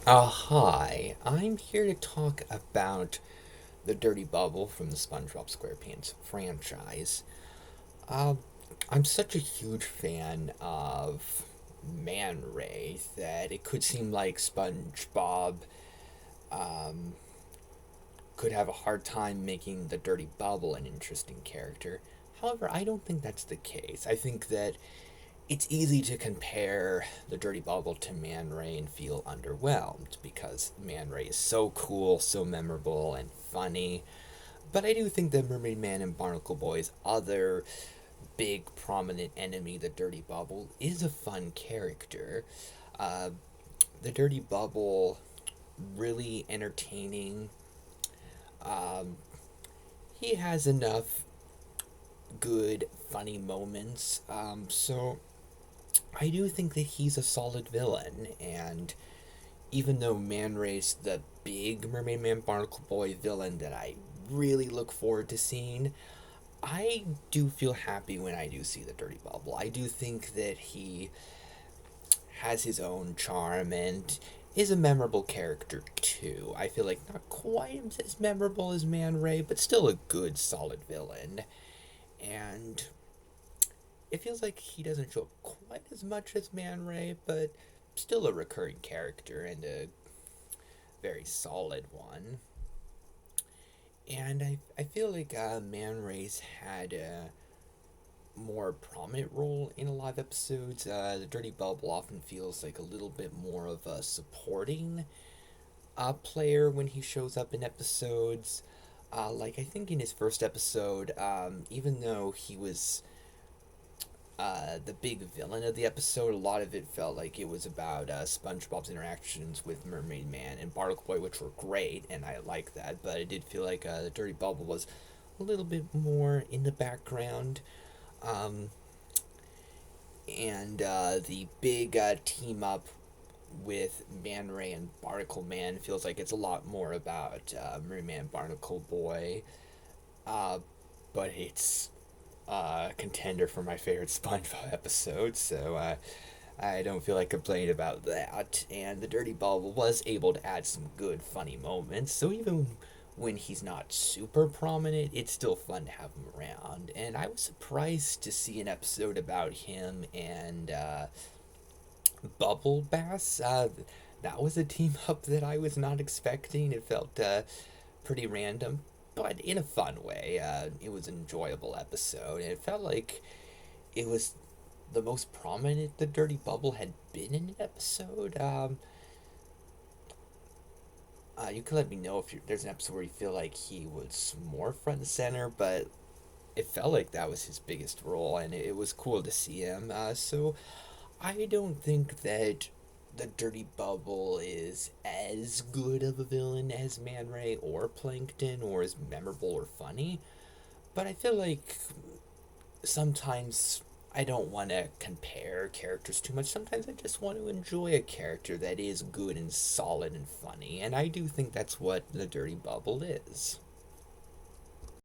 Hi, I'm here to talk about the Dirty Bubble from the SpongeBob SquarePants franchise. Uh, I'm such a huge fan of Man Ray that it could seem like SpongeBob um, could have a hard time making the Dirty Bubble an interesting character. However, I don't think that's the case. I think that it's easy to compare the Dirty Bubble to Man Ray and feel underwhelmed because Man Ray is so cool, so memorable, and funny. But I do think that Mermaid Man and Barnacle Boy's other big prominent enemy, the Dirty Bubble, is a fun character. Uh, the Dirty Bubble, really entertaining. Um, he has enough good, funny moments. So I do think that he's a solid villain, and even though Man Ray's the big Mermaid Man Barnacle Boy villain that I really look forward to seeing, I do feel happy when I do see the Dirty Bubble. I do think that he has his own charm and is a memorable character too. I feel like not quite as memorable as Man Ray, but still a good, solid villain. And it feels like he doesn't show up quite as much as Man Ray, but still a recurring character and a very solid one. And I feel like Man Ray's had a more prominent role in a lot of episodes. The Dirty Bubble often feels like a little bit more of a supporting player when he shows up in episodes. Like, I think in his first episode, even though he was the big villain of the episode, a lot of it felt like it was about SpongeBob's interactions with Mermaid Man and Barnacle Boy, which were great, and I like that. But it did feel like the Dirty Bubble was a little bit more in the background. Um, and the big team up with Man Ray and Barnacle Man feels like it's a lot more about Mermaid Man, Barnacle Boy. Uh, but it's contender for my favorite SpongeBob episode, so I don't feel like complaining about that. And the Dirty Bubble was able to add some good, funny moments, so even when he's not super prominent, it's still fun to have him around. And I was surprised to see an episode about him and Bubble Bass. That was a team up that I was not expecting. It felt pretty random, but in a fun way. It was an enjoyable episode, and it felt like it was the most prominent the Dirty Bubble had been in an episode. You could let me know if there's an episode where you feel like he was more front and center, but it felt like that was his biggest role, and it was cool to see him. So I don't think that the Dirty Bubble is as good of a villain as Man Ray or Plankton, or as memorable or funny, but I feel like sometimes I don't want to compare characters too much. Sometimes I just want to enjoy a character that is good and solid and funny, and I do think that's what the Dirty Bubble is.